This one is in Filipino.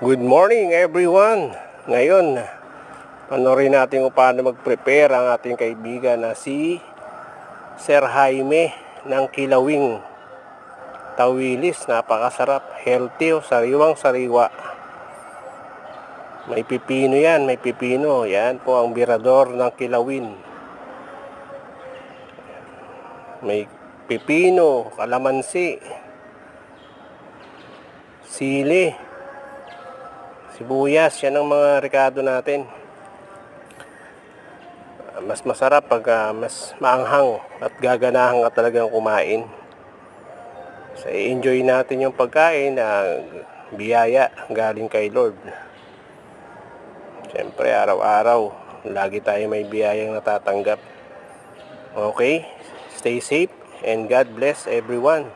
Good morning everyone. Ngayon, panoorin natin kung paano mag-prepare ang ating kaibigan na si Sir Jaime ng Kilawing Tawilis. Napakasarap, healthy, sariwang sariwa. May pipino yan, may pipino. Yan po ang birador ng kilawin. May pipino, kalamansi, sili, sibuyas. Yan ang mga rekado natin. Mas masarap pag mas maanghang at gaganahan ka talagang kumain. So, enjoy natin yung pagkain na biyaya galing kay Lord. Siyempre, araw-araw lagi tayo may biyayang natatanggap. Okay, stay safe and God bless everyone.